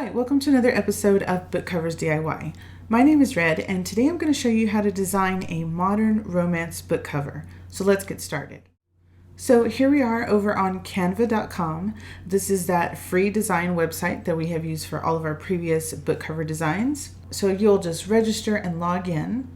Hi, welcome to another episode of Book Covers DIY. My name is Red, and today I'm going to show you how to design a modern romance book cover. So let's get started. So here we are over on Canva.com. This is that free design website that we have used for all of our previous book cover designs. So you'll just register and log in,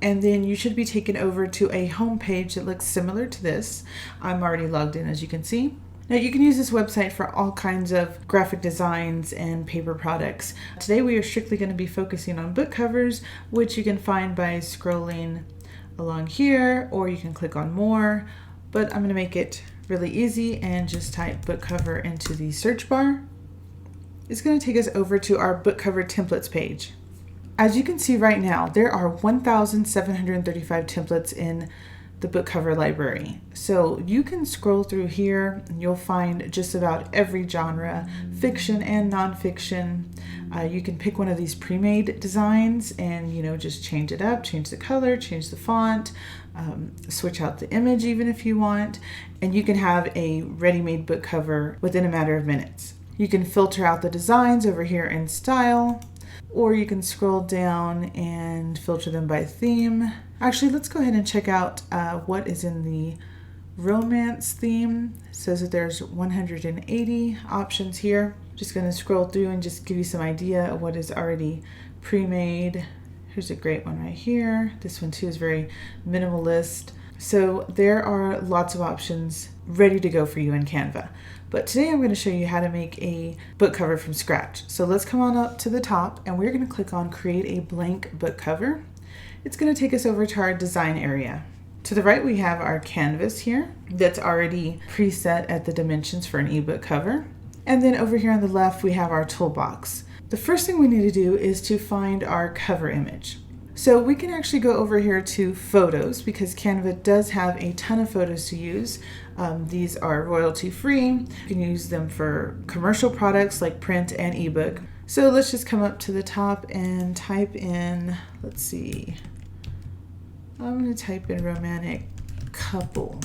and then you should be taken over to a home page that looks similar to this. I'm already logged in, as you can see. Now you can use this website for all kinds of graphic designs and paper products. Today we are strictly going to be focusing on book covers, which you can find by scrolling along here, or you can click on more, but I'm going to make it really easy and just type book cover into the search bar. It's going to take us over to our book cover templates page. As you can see right now, there are 1,735 templates in the book cover library. So you can scroll through here and you'll find just about every genre, fiction and nonfiction. You can pick one of these pre-made designs and just change it up, change the color, change the font, switch out the image even if you want, and you can have a ready-made book cover within a matter of minutes. You can filter out the designs over here in style, or you can scroll down and filter them by theme. Actually, let's go ahead and check out what is in the romance theme. It says that there's 180 options here. Just going to scroll through and just give you some idea of what is already pre-made. Here's a great one right here. This one too is very minimalist. So there are lots of options ready to go for you in Canva. But today I'm going to show you how to make a book cover from scratch. So let's come on up to the top and we're going to click on Create a Blank Book Cover. It's going to take us over to our design area. To the right we have our canvas here that's already preset at the dimensions for an ebook cover. And then over here on the left we have our toolbox. The first thing we need to do is to find our cover image. So we can actually go over here to photos because Canva does have a ton of photos to use. These are royalty free. You can use them for commercial products like print and ebook. So let's just come up to the top and type in, let's see, I'm going to type in romantic couple.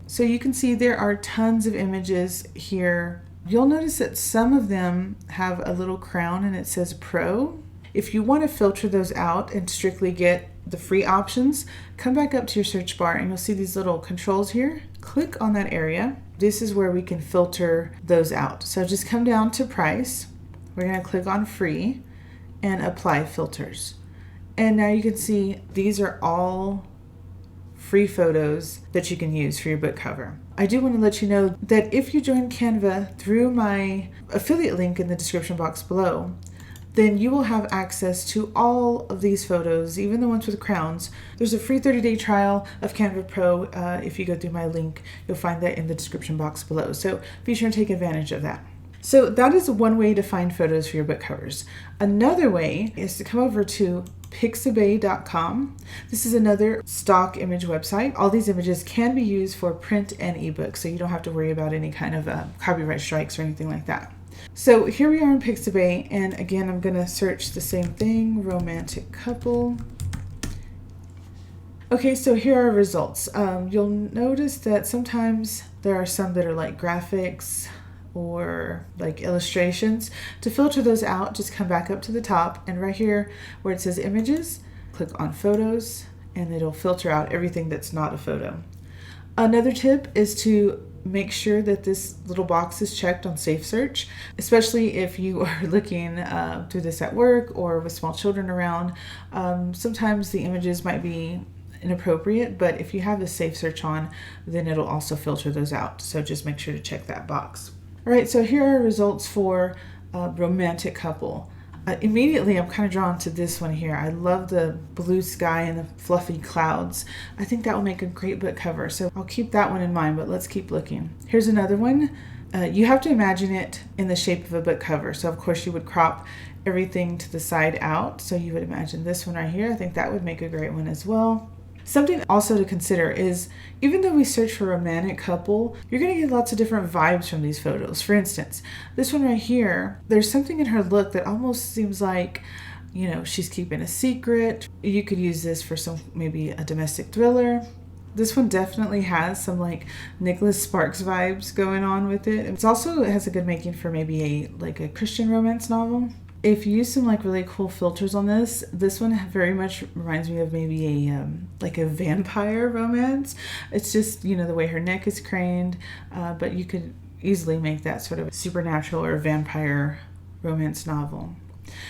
So you can see there are tons of images here. You'll notice that some of them have a little crown and it says Pro. If you want to filter those out and strictly get the free options, come back up to your search bar and you'll see these little controls here. Click on that area. This is where we can filter those out. So just come down to price. We're going to click on free and apply filters. And now you can see these are all free photos that you can use for your book cover. I do want to let you know that if you join Canva through my affiliate link in the description box below, then you will have access to all of these photos, even the ones with crowns. There's a free 30-day trial of Canva Pro. If you go through my link, you'll find that in the description box below. So be sure to take advantage of that. So that is one way to find photos for your book covers. Another way is to come over to Pixabay.com. This is another stock image website. All these images can be used for print and ebook, so you don't have to worry about any kind of copyright strikes or anything like that. So here we are in Pixabay, and again I'm going to search the same thing, romantic couple. Okay, so here are results. You'll notice that sometimes there are some that are like graphics or like illustrations. To filter those out, just come back up to the top and right here where it says images, click on photos and it'll filter out everything that's not a photo. Another tip is to make sure that this little box is checked on safe search, especially if you are looking through this at work or with small children around. Sometimes the images might be inappropriate, but if you have the safe search on, then it'll also filter those out. So just make sure to check that box. All right, so here are results for romantic couple. Immediately, I'm kind of drawn to this one here. I love the blue sky and the fluffy clouds. I think that will make a great book cover, so I'll keep that one in mind, but let's keep looking. Here's another one. You have to imagine it in the shape of a book cover. So of course you would crop everything to the side out. So you would imagine this one right here. I think that would make a great one as well. Something also to consider is, even though we search for romantic couple, you're going to get lots of different vibes from these photos. For instance, this one right here, there's something in her look that almost seems like, she's keeping a secret. You could use this for maybe a domestic thriller. This one definitely has some like Nicholas Sparks vibes going on with it. It has a good making for maybe a Christian romance novel. If you use some like really cool filters on this one very much reminds me of maybe a vampire romance. It's just, the way her neck is craned, but you could easily make that sort of supernatural or vampire romance novel.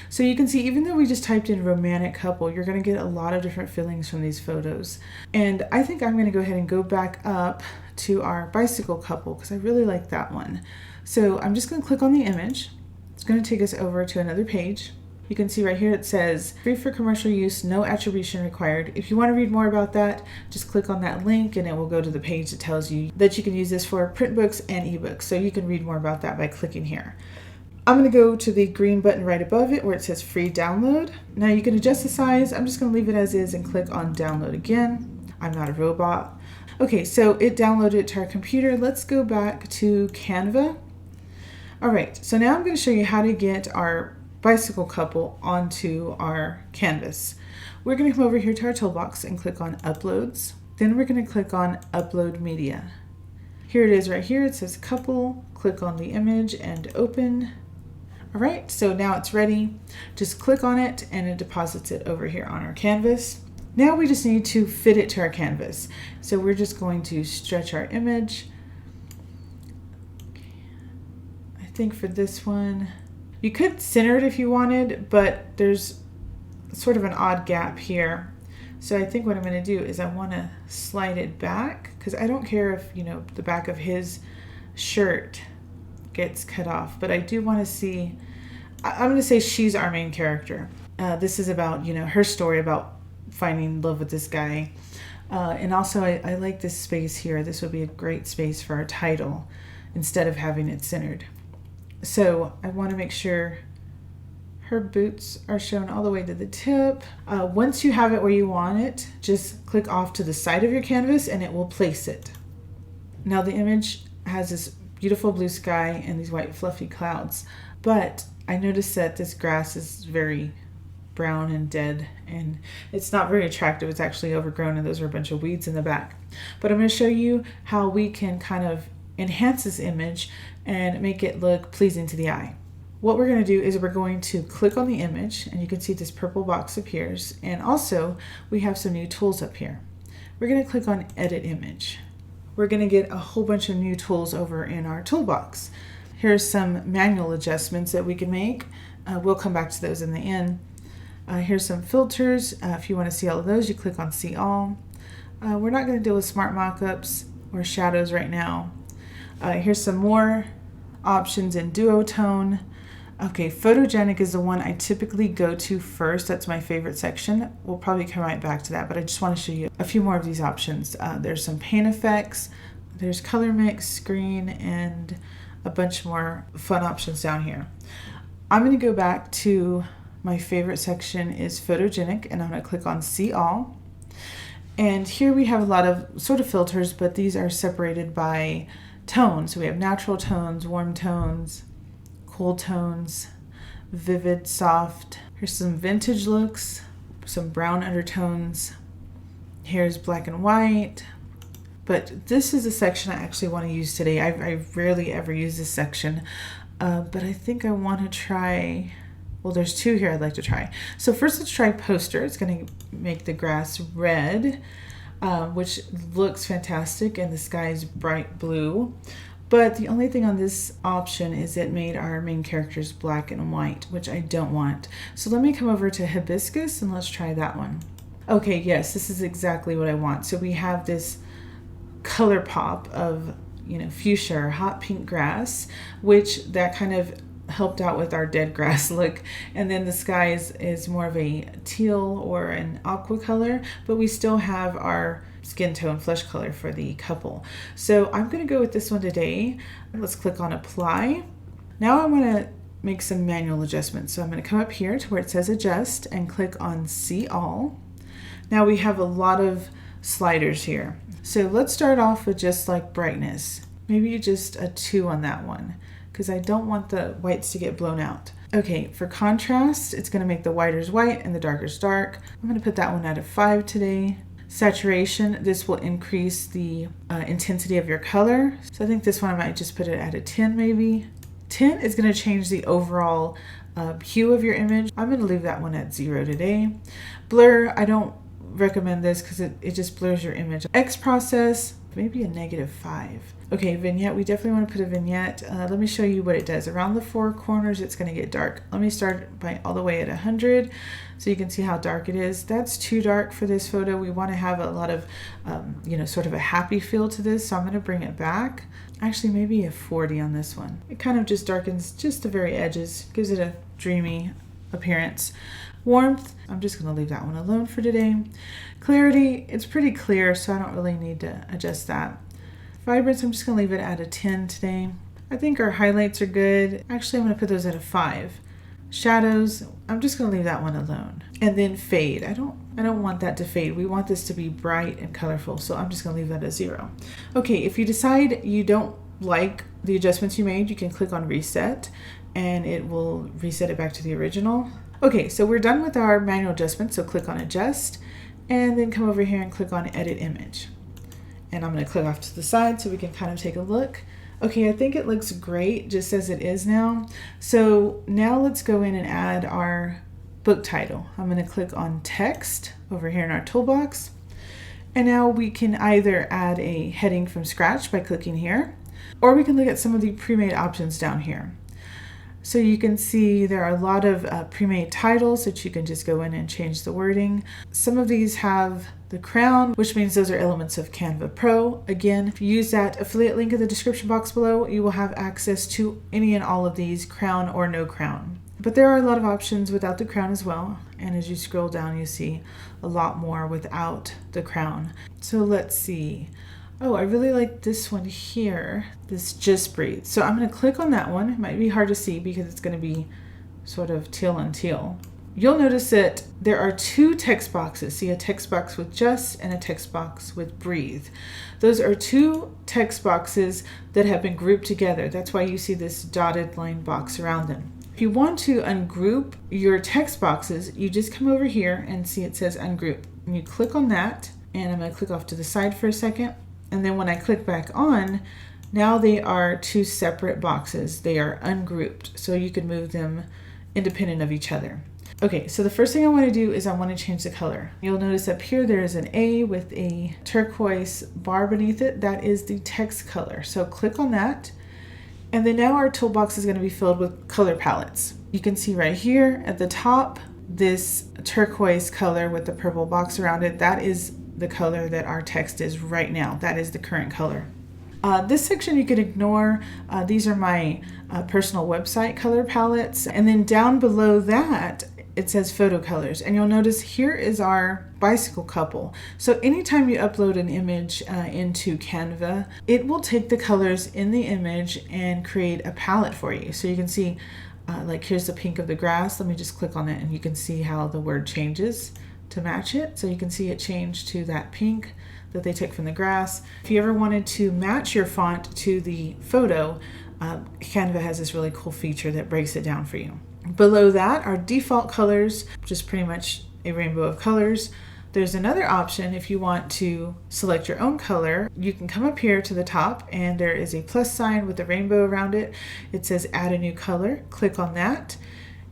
So you can see, even though we just typed in romantic couple, you're going to get a lot of different feelings from these photos. And I think I'm going to go ahead and go back up to our bicycle couple because I really like that one. So I'm just going to click on the image. It's going to take us over to another page. You can see right here it says free for commercial use, no attribution required. If you want to read more about that, just click on that link and it will go to the page that tells you that you can use this for print books and ebooks. So you can read more about that by clicking here. I'm going to go to the green button right above it where it says free download. Now you can adjust the size. I'm just going to leave it as is and click on download again. I'm not a robot. Okay, so it downloaded it to our computer. Let's go back to Canva. All right, so now I'm going to show you how to get our bicycle couple onto our canvas. We're going to come over here to our toolbox and click on uploads. Then we're going to click on upload media. Here it is right here. It says couple. Click on the image and open. All right, so now it's ready. Just click on it and it deposits it over here on our canvas. Now we just need to fit it to our canvas. So we're just going to stretch our image. I think for this one, you could center it if you wanted, but there's sort of an odd gap here. So I think what I'm going to do is I want to slide it back because I don't care if, the back of his shirt gets cut off, but I do want to see, I'm going to say she's our main character. This is about, her story about finding love with this guy. And also I like this space here. This would be a great space for our title instead of having it centered. So I want to make sure her boots are shown all the way to the tip. Once you have it where you want it, just click off to the side of your canvas and it will place it. Now the image has this beautiful blue sky and these white fluffy clouds, but I noticed that this grass is very brown and dead and it's not very attractive. It's actually overgrown and those are a bunch of weeds in the back. But I'm going to show you how we can kind of enhance this image and make it look pleasing to the eye. What we're going to do is we're going to click on the image and you can see this purple box appears, and also we have some new tools up here. We're going to click on edit image. We're going to get a whole bunch of new tools over in our toolbox. Here's some manual adjustments that we can make. We'll come back to those in the end. Here's some filters. If you want to see all of those, you click on see all. We're not going to deal with smart mockups or shadows right now. Here's some more options in duotone. Okay, photogenic is the one I typically go to first. That's my favorite section. We'll probably come right back to that, but I just want to show you a few more of these options. There's some paint effects, there's color mix, screen, and a bunch more fun options down here. I'm going to go back to my favorite section is photogenic, and I'm going to click on see all. And here we have a lot of sort of filters, but these are separated by tones. So we have natural tones, warm tones, cool tones, vivid, soft. Here's some vintage looks, some brown undertones. Here's black and white. But this is a section I actually want to use today. I rarely ever use this section, but I think I want to try, well, there's two here I'd like to try. So first let's try poster. It's going to make the grass red, which looks fantastic, and the sky is bright blue. But the only thing on this option is it made our main characters black and white, which I don't want. So let me come over to hibiscus and let's try that one. Okay, yes, this is exactly what I want. So we have this color pop of, fuchsia or hot pink grass, which that kind of helped out with our dead grass look. And then the sky is more of a teal or an aqua color, but we still have our skin tone flesh color for the couple. So I'm going to go with this one today. Let's click on apply. Now I want to make some manual adjustments. So I'm going to come up here to where it says adjust and click on see all. Now we have a lot of sliders here. So let's start off with just like brightness. Maybe just a 2 on that one, because I don't want the whites to get blown out. Okay, for contrast, it's going to make the whiters white and the darkers dark. I'm going to put that one at a 5 today. Saturation, this will increase the intensity of your color. So I think this one I might just put it at a 10 maybe. 10 is going to change the overall hue of your image. I'm going to leave that one at 0 today. Blur, I don't recommend this because it just blurs your image. X process, maybe a -5. Okay, vignette, we definitely want to put a vignette. Let me show you what it does. Around the 4 corners, it's going to get dark. Let me start by all the way at 100 so you can see how dark it is. That's too dark for this photo. We want to have a lot of, sort of a happy feel to this, so I'm going to bring it back. Actually, maybe a 40 on this one. It kind of just darkens just the very edges, gives it a dreamy appearance. Warmth, I'm just going to leave that one alone for today. Clarity, it's pretty clear, so I don't really need to adjust that. Vibrance, I'm just going to leave it at a 10 today. I think our highlights are good. Actually, I'm going to put those at a 5. Shadows, I'm just going to leave that one alone. And then fade, I don't want that to fade. We want this to be bright and colorful, so I'm just going to leave that at 0. Okay, if you decide you don't like the adjustments you made, you can click on reset and it will reset it back to the original. Okay, so we're done with our manual adjustment, so click on adjust and then come over here and click on edit image. And I'm going to click off to the side so we can kind of take a look. Okay, I think it looks great just as it is now. So now let's go in and add our book title. I'm going to click on text over here in our toolbox. And now we can either add a heading from scratch by clicking here, or we can look at some of the pre-made options down here. So you can see there are a lot of pre-made titles that you can just go in and change the wording. Some of these have the crown, which means those are elements of Canva Pro. Again, if you use that affiliate link in the description box below, you will have access to any and all of these, crown or no crown. But there are a lot of options without the crown as well. And as you scroll down, you see a lot more without the crown. So let's see. Oh, I really like this one here, this Just Breathe. So I'm going to click on that one. It might be hard to see because it's going to be sort of teal on teal. You'll notice that there are 2 text boxes. See, a text box with just and a text box with breathe. Those are 2 text boxes that have been grouped together. That's why you see this dotted line box around them. If you want to ungroup your text boxes, you just come over here and see it says ungroup. And you click on that, and I'm going to click off to the side for a second. And then when I click back on, now they are 2 separate boxes. They are ungrouped, so you can move them independent of each other. Okay, so the first thing I want to do is I want to change the color. You'll notice up here there is an A with a turquoise bar beneath it. That is the text color. So click on that. And then now our toolbox is going to be filled with color palettes. You can see right here at the top, this turquoise color with the purple box around it, that is the color that our text is right now. That is the current color. This section you could ignore. These are my personal website color palettes. And then down below that, it says photo colors. And you'll notice here is our bicycle couple. So anytime you upload an image into Canva, it will take the colors in the image and create a palette for you. So you can see, like here's the pink of the grass. Let me just click on it and you can see how the word changes to match it. So you can see it change to that pink that they took from the grass. If you ever wanted to match your font to the photo, Canva has this really cool feature that breaks it down for you. Below that are default colors, which is pretty much a rainbow of colors. There's another option if you want to select your own color. You can come up here to the top and there is a plus sign with a rainbow around it. It says add a new color. Click on that.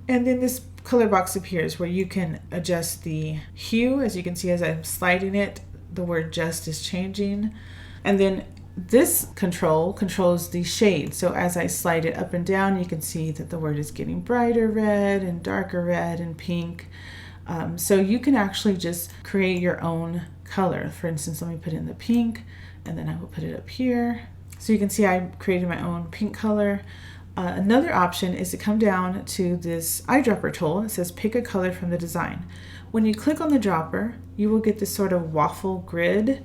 And then this color box appears where you can adjust the hue. As you can see, as I'm sliding it, the word just is changing. And then this control controls the shade. So as I slide it up and down, you can see that the word is getting brighter red and darker red and pink. So you can actually just create your own color. For instance, let me put in the pink and then I will put it up here. So you can see I created my own pink color. Another option is to come down to this eyedropper tool. It says pick a color from the design. When you click on the dropper, you will get this sort of waffle grid.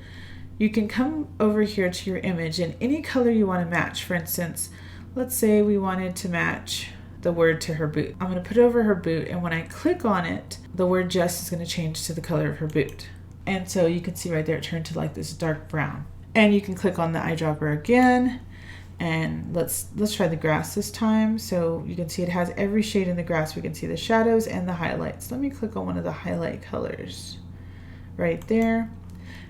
You can come over here to your image and any color you want to match. For instance, let's say we wanted to match the word to her boot. I'm going to put it over her boot, and when I click on it, the word just is going to change to the color of her boot. And so you can see right there it turned to like this dark brown. And you can click on the eyedropper again. And let's try the grass this time. So you can see it has every shade in the grass. We can see the shadows and the highlights. Let me click on one of the highlight colors right there.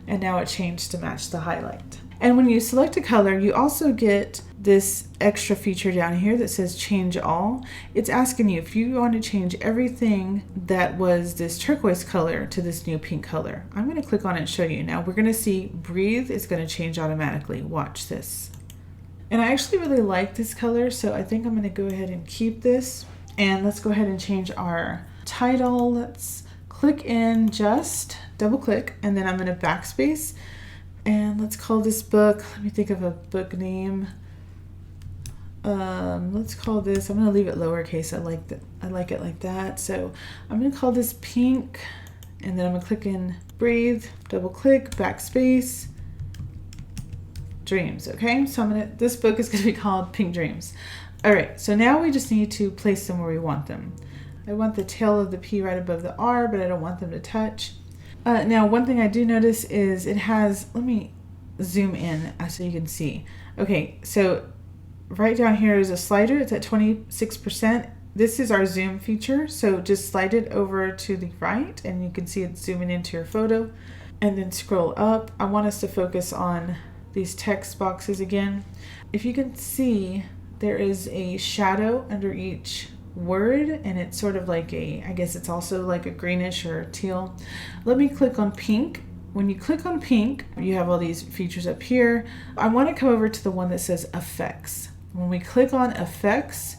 and now it changed to match the highlight. And when you select a color, you also get this extra feature down here that says change all. It's asking you if you want to change everything that was this turquoise color to this new pink color. I'm going to click on it and show you. Now we're going to see breathe is going to change automatically. Watch this. And I actually really like this color, so I think I'm going to go ahead and keep this. And let's go ahead and change our title. Let's click in, just double click, and then I'm going to backspace. And let's call this book, let me think of a book name. Let's call this, I'm going to leave it lowercase. I like it like that. So I'm going to call this pink, and then I'm going to click in breathe, double click, backspace, dreams. Okay, so this book is going to be called Pink Dreams. All right, so now we just need to place them where we want them. I want the tail of the P right above the R, but I don't want them to touch. Now, one thing I do notice is it has, let me zoom in so you can see. Okay, so right down here is a slider. It's at 26%. This is our zoom feature. So just slide it over to the right and you can see it zooming into your photo. And then scroll up. I want us to focus on these text boxes again. If you can see, there is a shadow under each word, and it's sort of like I guess it's also like a greenish or teal. Let me click on pink. When you click on pink, you have all these features up here. I want to come over to the one that says effects. When we click on effects,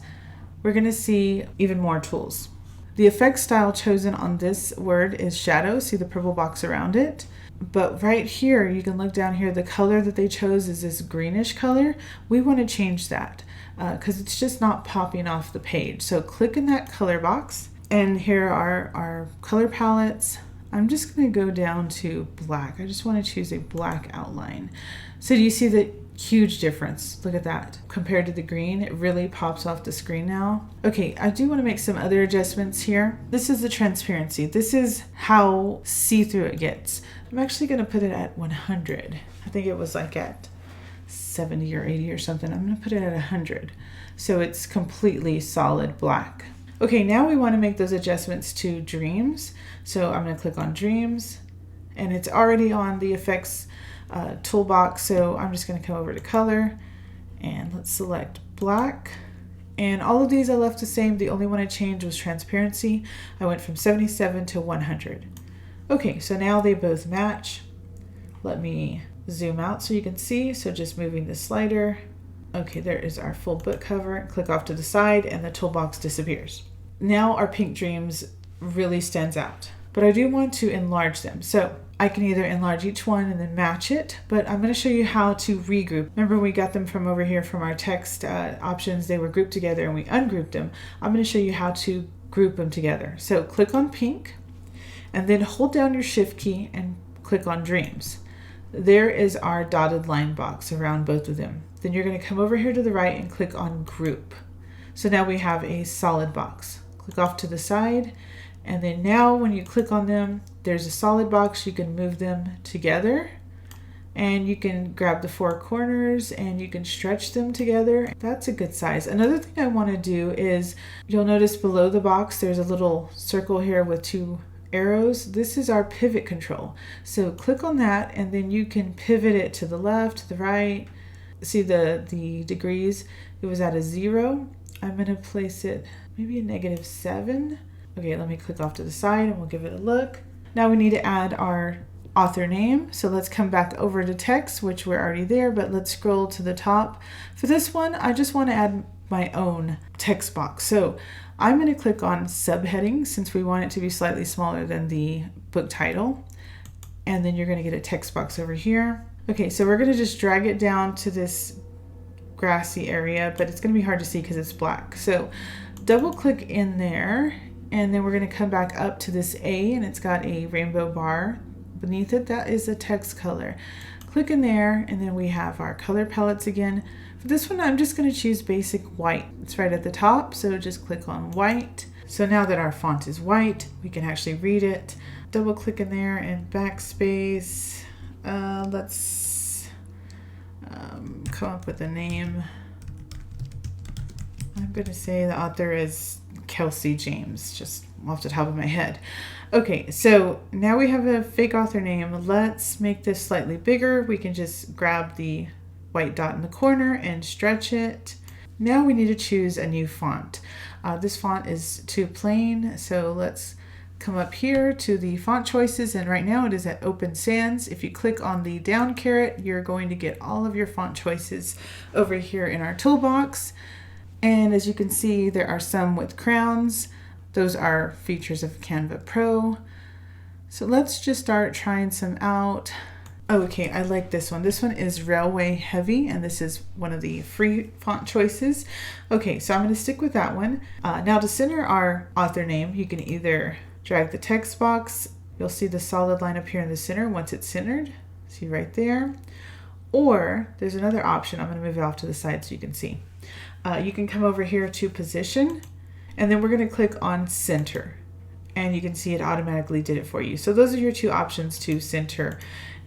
we're going to see even more tools. The effect style chosen on this word is shadow. See the purple box around it? But right here, you can look down here, the color that they chose is this greenish color. We want to change that because it's just not popping off the page. So click in that color box, and here are our color palettes. I'm just going to go down to black. I just want to choose a black outline. So do you see the huge difference? Look at that. Compared to the green, it really pops off the screen now. Okay, I do want to make some other adjustments here. This is the transparency. This is how see-through it gets. I'm actually going to put it at 100. I think it was like at 70 or 80 or something. I'm going to put it at 100. So it's completely solid black. Okay, now we want to make those adjustments to dreams. So I'm going to click on dreams, and it's already on the effects toolbox. So I'm just going to come over to color, and let's select black. And all of these I left the same. The only one I changed was transparency. I went from 77 to 100. Okay, so now they both match. Let me zoom out so you can see. So just moving the slider. Okay, there is our full book cover. Click off to the side and the toolbox disappears. Now our pink dreams really stands out, but I do want to enlarge them. So I can either enlarge each one and then match it, but I'm going to show you how to regroup. Remember, we got them from over here from our text options. They were grouped together and we ungrouped them. I'm going to show you how to group them together. So click on pink and then hold down your shift key and click on dreams. There is our dotted line box around both of them. Then you're going to come over here to the right and click on group. So now we have a solid box. Click off to the side, and then now when you click on them, there's a solid box. You can move them together, and you can grab the four corners and you can stretch them together. That's a good size. Another thing I want to do is, you'll notice below the box there's a little circle here with two arrows. This is our pivot control. So click on that, and then you can pivot it to the left, to the right. See the degrees? It was at a 0. I'm going to place it maybe a -7. Okay, let me click off to the side and we'll give it a look. Now we need to add our author name. So let's come back over to text, which we're already there, but let's scroll to the top. For this one, I just want to add my own text box. So I'm going to click on subheading since we want it to be slightly smaller than the book title. And then you're going to get a text box over here. Okay, so we're going to just drag it down to this grassy area, but it's going to be hard to see because it's black. So double click in there, and then we're going to come back up to this A, and it's got a rainbow bar beneath it. That is a text color. Click in there, and then we have our color palettes again. For this one, I'm just going to choose basic white. It's right at the top, so just click on white. So now that our font is white, we can actually read it. Double click in there and backspace. Let's come up with a name. I'm going to say the author is Kelsey James, just off the top of my head. Okay, so now we have a fake author name. Let's make this slightly bigger. We can just grab the white dot in the corner and stretch it. Now we need to choose a new font. This font is too plain, so let's come up here to the font choices, and right now it is at Open Sans. If you click on the down caret, you're going to get all of your font choices over here in our toolbox. And as you can see, there are some with crowns. Those are features of Canva Pro. So let's just start trying some out. Okay, I like this one. This one is Railway Heavy, and this is one of the free font choices. Okay, so I'm going to stick with that one. Now to center our author name, you can either drag the text box. You'll see the solid line up here in the center once it's centered. See right there. Or there's another option. I'm going to move it off to the side so you can see. You can come over here to Position, and then we're going to click on Center. And you can see it automatically did it for you. So those are your two options to center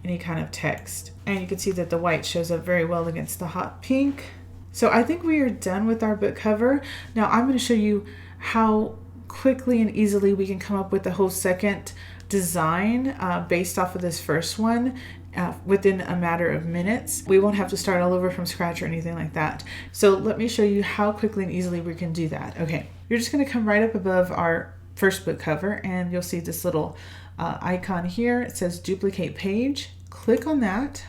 any kind of text. And you can see that the white shows up very well against the hot pink. So I think we are done with our book cover. Now I'm going to show you how quickly and easily we can come up with a whole second design based off of this first one within a matter of minutes. We won't have to start all over from scratch or anything like that. So let me show you how quickly and easily we can do that. Okay, you're just going to come right up above our first book cover, and you'll see this little icon here. It says duplicate page. Click on that.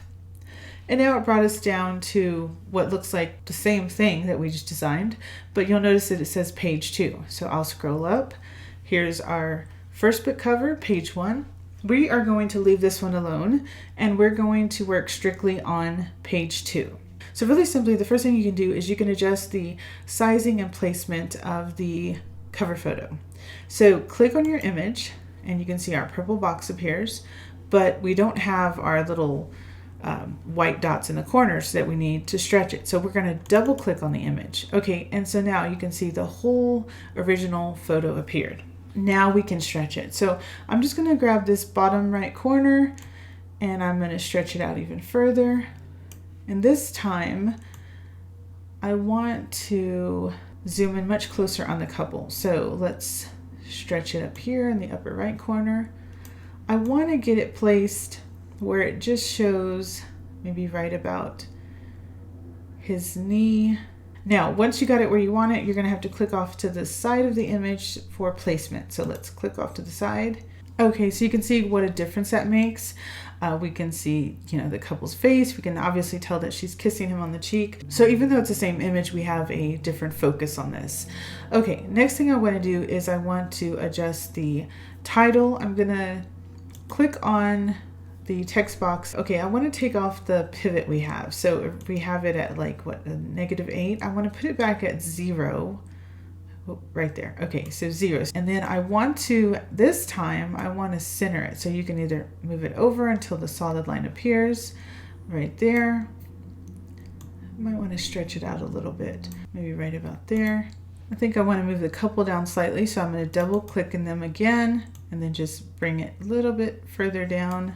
And now it brought us down to what looks like the same thing that we just designed, but you'll notice that it says page 2. So I'll scroll up. Here's our first book cover, page 1. We are going to leave this one alone, and we're going to work strictly on page 2. So really simply, the first thing you can do is you can adjust the sizing and placement of the cover photo. So click on your image, and you can see our purple box appears, but we don't have our little white dots in the corners that we need to stretch it. So we're going to double click on the image. Okay, and so now you can see the whole original photo appeared. Now we can stretch it. So I'm just going to grab this bottom right corner, and I'm going to stretch it out even further. And this time I want to zoom in much closer on the couple. So let's stretch it up here in the upper right corner. I want to get it placed where it just shows maybe right about his knee. Now, once you got it where you want it, you're going to have to click off to the side of the image for placement. So let's click off to the side. Okay, so you can see what a difference that makes. We can see, the couple's face. We can obviously tell that she's kissing him on the cheek. So even though it's the same image, we have a different focus on this. Okay, next thing I want to do is I want to adjust the title. I'm going to click on the text box. Okay, I want to take off the pivot we have. So if we have it at like a -8, I want to put it back at 0. Oh, right there. Okay, so 0. And then I want to, this time, I want to center it. So you can either move it over until the solid line appears right there. I might want to stretch it out a little bit, maybe right about there. I think I want to move the couple down slightly, so I'm going to double click in them again, and then just bring it a little bit further down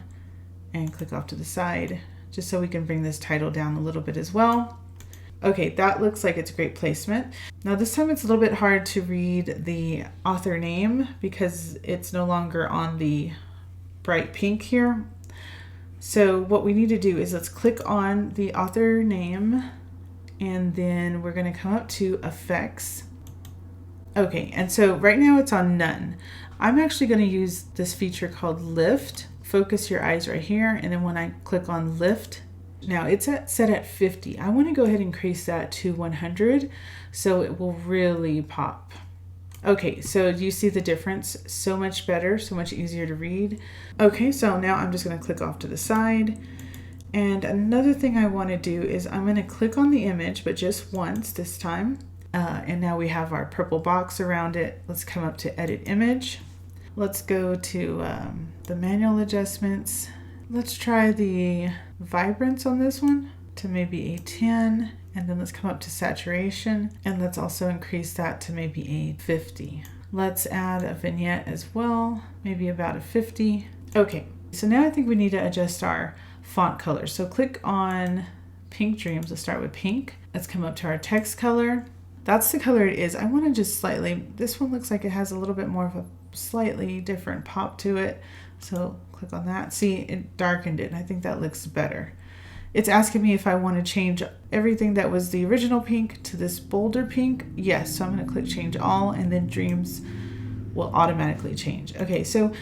and click off to the side, just so we can bring this title down a little bit as well. Okay, that looks like it's great placement. Now this time it's a little bit hard to read the author name because it's no longer on the bright pink here. So what we need to do is let's click on the author name, and then we're going to come up to Effects. Okay, and so right now it's on None. I'm actually going to use this feature called Lift. Focus your eyes right here, and then when I click on Lift, now it's set at 50. I want to go ahead and increase that to 100 so it will really pop. Okay, so do you see the difference? So much better, so much easier to read. Okay, so now I'm just going to click off to the side. And another thing I want to do is I'm going to click on the image, but just once this time. And now we have our purple box around it. Let's come up to Edit Image. Let's go to the manual adjustments. Let's try the vibrance on this one to maybe a 10, and then let's come up to saturation, and let's also increase that to maybe a 50. Let's add a vignette as well, maybe about a 50. Okay, so now I think we need to adjust our font color. So click on Pink Dreams. Let's start with pink. Let's come up to our text color. That's the color it is. I want to just slightly, this one looks like it has a little bit more of a slightly different pop to it. So click on that. See, it darkened it, and I think that looks better. It's asking me if I want to change everything that was the original pink to this bolder pink. Yes, so I'm going to click change all, and then dreams will automatically change. Okay, so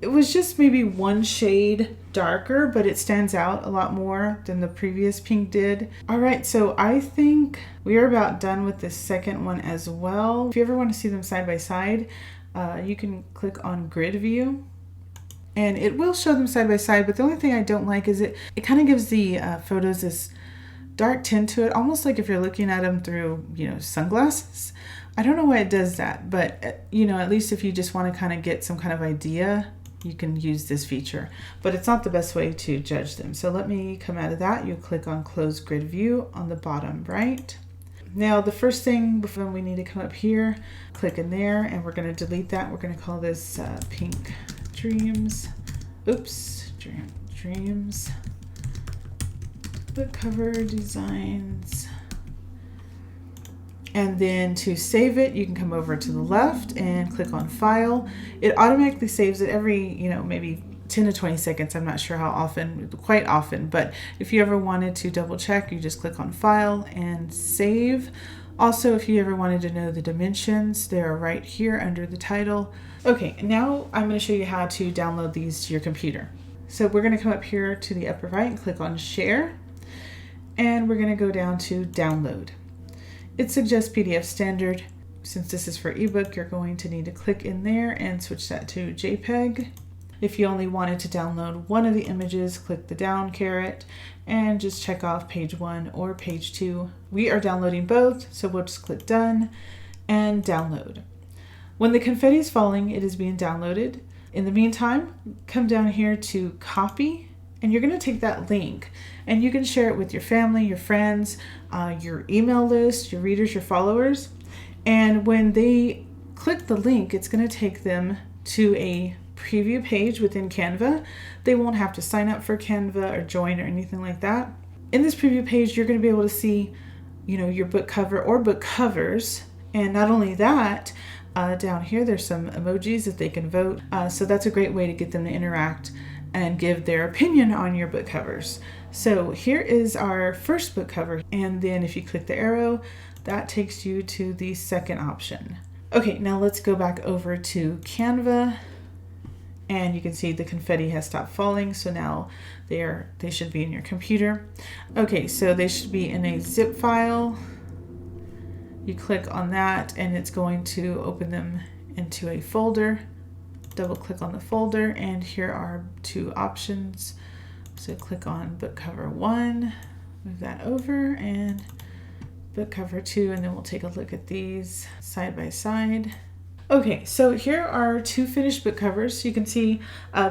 it was just maybe one shade darker, but it stands out a lot more than the previous pink did. All right, so I think we are about done with the second one as well. If you ever want to see them side by side, you can click on grid view, and it will show them side by side. But the only thing I don't like is it kind of gives the photos this dark tint to it, almost like if you're looking at them through, sunglasses. I don't know why it does that, but at least if you just want to kind of get some kind of idea, you can use this feature, but it's not the best way to judge them. So let me come out of that. You click on close grid view on the bottom right. Now the first thing before we need to come up here, click in there, and we're going to delete that. We're going to call this pink dreams. Oops, dreams book cover designs. And then to save it, you can come over to the left and click on file. It automatically saves it every, maybe 10 to 20 seconds. I'm not sure how often, quite often, but if you ever wanted to double check, you just click on file and save. Also, if you ever wanted to know the dimensions, they're right here under the title. Okay, now I'm going to show you how to download these to your computer. So we're going to come up here to the upper right and click on share, and we're going to go down to download. It suggests PDF standard. Since this is for ebook, you're going to need to click in there and switch that to JPEG. If you only wanted to download one of the images, click the down caret and just check off page 1 or page 2. We are downloading both, so we'll just click done and download. When the confetti is falling, it is being downloaded. In the meantime, come down here to copy, and you're going to take that link and you can share it with your family, your friends, your email list, your readers, your followers. And when they click the link, it's going to take them to a preview page within Canva. They won't have to sign up for Canva or join or anything like that. In this preview page, you're going to be able to see, your book cover or book covers. And not only that, down here, there's some emojis that they can vote. So that's a great way to get them to interact and give their opinion on your book covers. So here is our first book cover, and then if you click the arrow, that takes you to the second option. Okay, now let's go back over to Canva, and you can see the confetti has stopped falling, so now they should be in your computer. Okay, so they should be in a zip file. You click on that and it's going to open them into a folder. Double click on the folder, and here are two options. So click on book cover 1, move that over, and book cover 2, and then we'll take a look at these side by side. Okay, so here are two finished book covers. You can see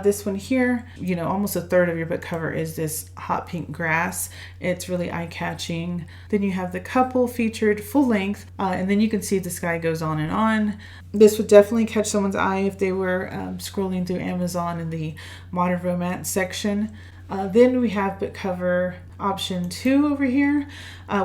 this one here, almost a third of your book cover is this hot pink grass. It's really eye-catching. Then you have the couple featured full length, and then you can see the sky goes on and on. This would definitely catch someone's eye if they were scrolling through Amazon in the modern romance section. Then we have book cover option 2 over here,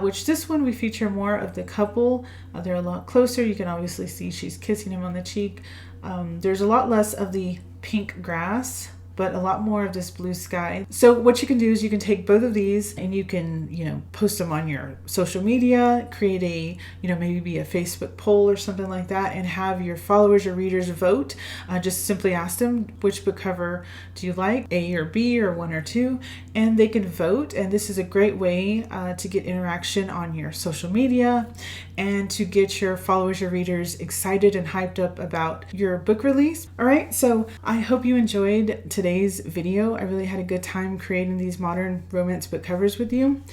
which this one we feature more of the couple. They're a lot closer. You can obviously see she's kissing him on the cheek. There's a lot less of the pink grass, but a lot more of this blue sky. So what you can do is you can take both of these and you can, post them on your social media, create a, maybe a Facebook poll or something like that, and have your followers or readers vote. Just simply ask them, which book cover do you like, A or B or 1 or 2, and they can vote. And this is a great way to get interaction on your social media and to get your followers, your readers excited and hyped up about your book release. All right, so I hope you enjoyed today's video. I really had a good time creating these modern romance book covers with you.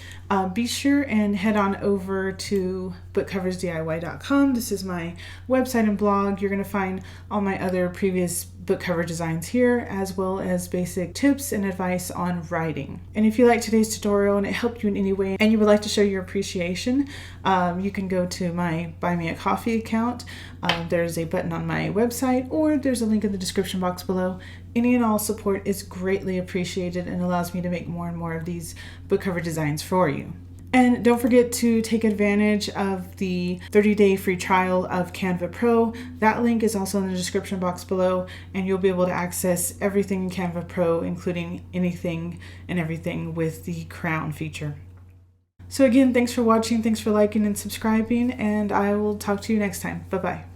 Be sure and head on over to bookcoversdiy.com. This is my website and blog. You're going to find all my other previous book cover designs here, as well as basic tips and advice on writing. And if you like today's tutorial and it helped you in any way and you would like to show your appreciation, you can go to my Buy Me a Coffee account. There's a button on my website, or there's a link in the description box below. Any and all support is greatly appreciated and allows me to make more and more of these book cover designs for you. And don't forget to take advantage of the 30-day free trial of Canva Pro. That link is also in the description box below, and you'll be able to access everything in Canva Pro, including anything and everything with the crown feature. So again, thanks for watching, thanks for liking and subscribing, and I will talk to you next time. Bye-bye.